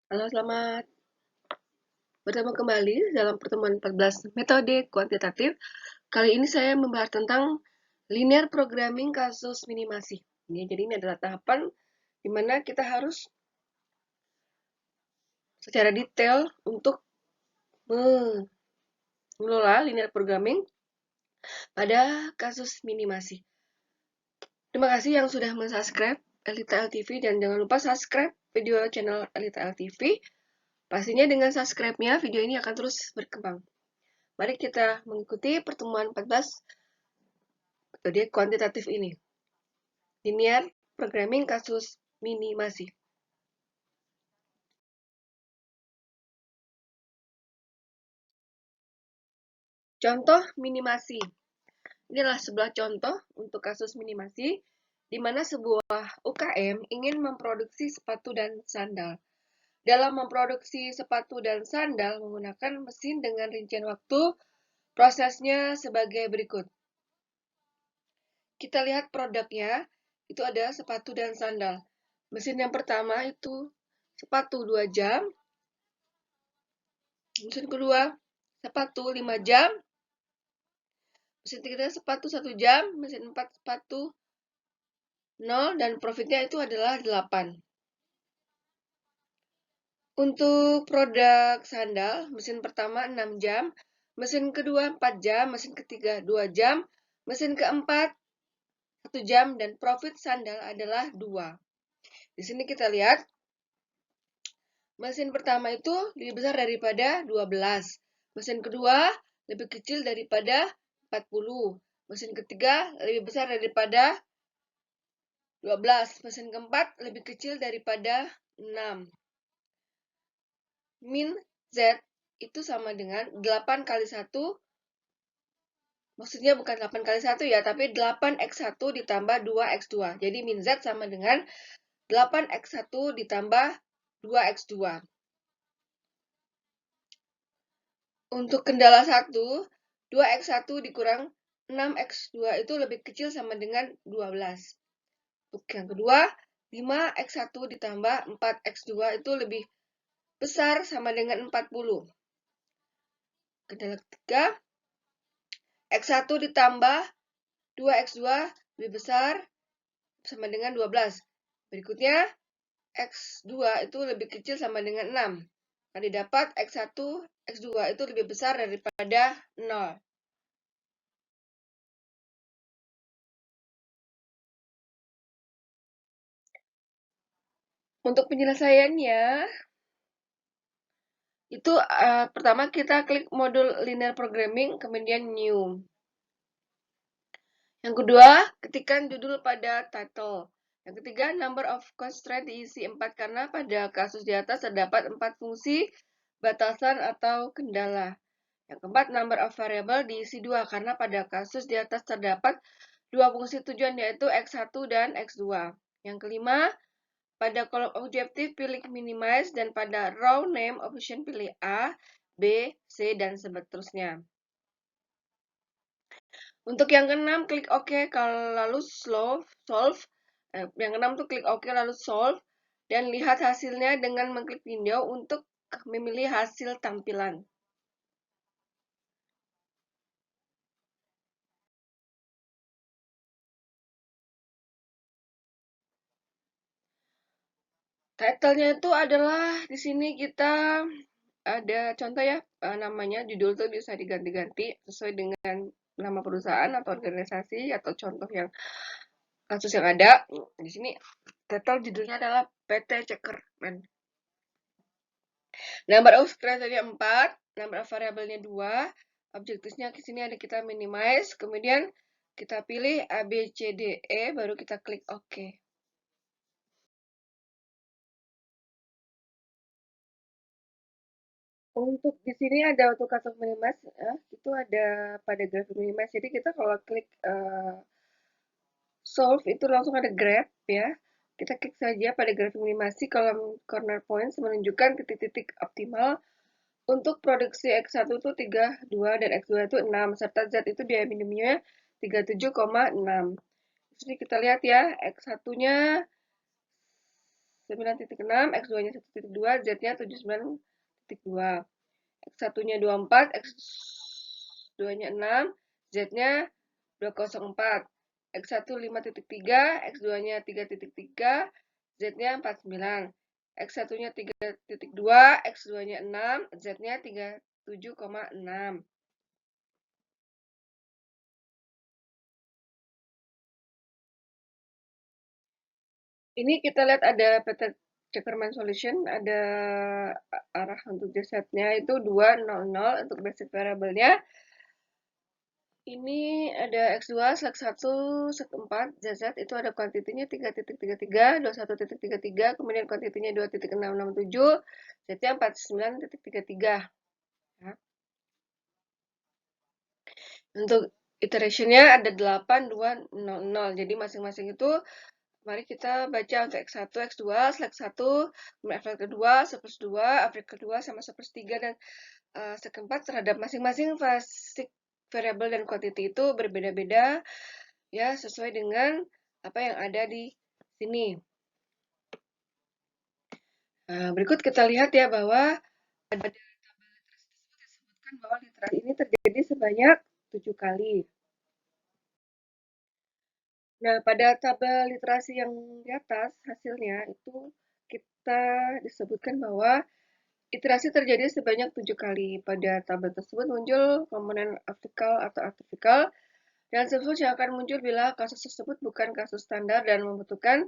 Halo, selamat bertemu kembali dalam pertemuan 14 metode kuantitatif. Kali ini saya membahas tentang linear programming kasus minimasi. Jadi ini adalah tahapan di mana kita harus secara detail untuk mengelola linear programming pada kasus minimasi. Terima kasih yang sudah mensubscribe Elita LTV dan jangan lupa subscribe video channel Elita LTV. Pastinya dengan subscribe-nya video ini akan terus berkembang. Mari kita mengikuti pertemuan 14 metode kuantitatif ini. Linear programming kasus minimasi. Contoh minimasi. Inilah sebuah contoh untuk kasus minimasi di mana sebuah UKM ingin memproduksi sepatu dan sandal. Dalam memproduksi sepatu dan sandal menggunakan mesin dengan rincian waktu, prosesnya sebagai berikut. Kita lihat produknya, itu ada sepatu dan sandal. Mesin yang pertama itu sepatu 2 jam, mesin kedua sepatu 5 jam, mesin ketiga sepatu 1 jam, mesin 4 sepatu 0, dan profitnya itu adalah 8. Untuk produk sandal, mesin pertama 6 jam, mesin kedua 4 jam, mesin ketiga 2 jam, mesin keempat 1 jam, dan profit sandal adalah 2. Di sini kita lihat, mesin pertama itu lebih besar daripada 12. Mesin kedua lebih kecil daripada 40. Mesin ketiga lebih besar daripada 12. Mesin keempat lebih kecil daripada 6. Min Z itu sama dengan 8 kali 1. Maksudnya bukan 8 kali 1 ya, tapi 8x1 ditambah 2x2. Jadi min Z sama dengan 8x1 ditambah 2x2. Untuk kendala 1, 2x1 dikurang 6x2 itu lebih kecil sama dengan 12. Untuk yang kedua, 5x1 ditambah 4x2 itu lebih besar sama dengan 40. Kendala ketiga, x1 ditambah 2x2 lebih besar sama dengan 12. Berikutnya, x2 itu lebih kecil sama dengan 6. Nah, didapat x1, x2 itu lebih besar daripada 0. Untuk penyelesaiannya, itu pertama kita klik modul linear programming, kemudian new. Yang kedua, ketikkan judul pada title. Yang ketiga, number of constraint diisi 4 karena pada kasus di atas terdapat 4 fungsi, batasan atau kendala. Yang keempat, number of variable diisi 2 karena pada kasus di atas terdapat 2 fungsi tujuan yaitu x1 dan x2. Yang kelima, pada kolom objektif pilih minimize dan pada row name option pilih A, B, C, dan seterusnya. Untuk yang keenam, klik OK, lalu solve. Yang keenam tuh klik OK lalu solve dan lihat hasilnya dengan mengklik window untuk memilih hasil tampilan. Title-nya itu adalah di sini kita ada contoh ya, namanya judul tuh bisa diganti-ganti sesuai dengan nama perusahaan atau organisasi atau contoh yang kasus yang ada. Di sini title judulnya adalah PT Cekerman. Number of kriteria 4, number of variabelnya 2, objektifnya di sini ada kita minimize, kemudian kita pilih A, B, C, D, E, baru kita klik OK. Untuk di sini ada untuk kasus minimize, itu ada pada graph minimize. Jadi kita kalau klik solve itu langsung ada graph ya. Kita klik saja pada grafik minimasi kolom corner points menunjukkan titik-titik optimal. Untuk produksi X1 itu 32 dan X2 itu 6 serta Z itu biaya minimumnya 37,6. Jadi kita lihat ya, X1-nya 9.6, X2-nya 1.2, Z-nya 79.2. X1-nya 24, X2-nya 6, Z-nya 204. X1 5.3, X2-nya 3.3, Z-nya 49. X1-nya 3.2, X2-nya 6, Z-nya 37,6. Ini kita lihat ada Peter-Ceckerman solution, ada arah untuk Z-nya itu 2, 0, 0 untuk basic variable-nya. Ini ada X2, select 1, set 4, ZZ itu ada kuantitinya 3.33, 21.33, kemudian kuantitinya 2.667, Z-nya 49.33. Ya. Untuk iteration-nya ada 8, 2, 0, 0. Jadi masing-masing itu mari kita baca untuk X1, X2, select 1, kemudian F kedua, seperti 2, F kedua sama seperti 3, dan sekeempat terhadap masing-masing basic variable dan quantity itu berbeda-beda ya, sesuai dengan apa yang ada di sini. Nah, berikut kita lihat ya bahwa pada tabel literasi tersebut disebutkan bahwa literasi ini terjadi sebanyak 7 kali. Nah, pada tabel literasi yang di atas hasilnya itu kita disebutkan bahwa iterasi terjadi sebanyak 7 kali. Pada tabel tersebut muncul komponen artikel atau artikel dan seterusnya yang akan muncul bila kasus tersebut bukan kasus standar dan membutuhkan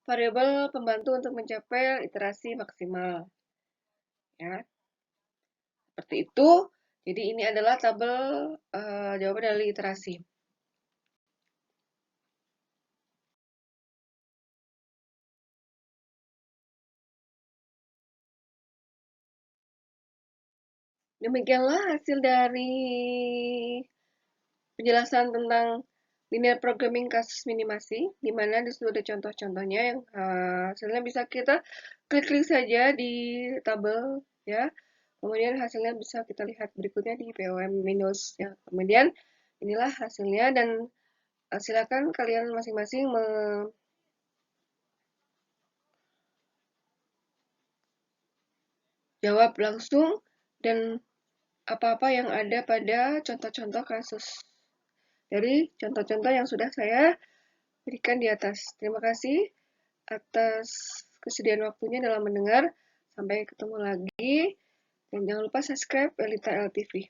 variabel pembantu untuk mencapai iterasi maksimal. Ya, seperti itu. Jadi ini adalah tabel jawaban dari iterasi. Demikianlah hasil dari penjelasan tentang linear programming kasus minimasi, di mana di situ ada contoh-contohnya yang hasilnya bisa kita klik-klik saja di tabel ya. Kemudian hasilnya bisa kita lihat berikutnya di POM Windows ya. Kemudian inilah hasilnya dan silakan kalian masing-masing menjawab langsung dan apa-apa yang ada pada contoh-contoh kasus dari contoh-contoh yang sudah saya berikan di atas. Terima kasih atas kesediaan waktunya dalam mendengar. Sampai ketemu lagi. Dan jangan lupa subscribe Elita LTV.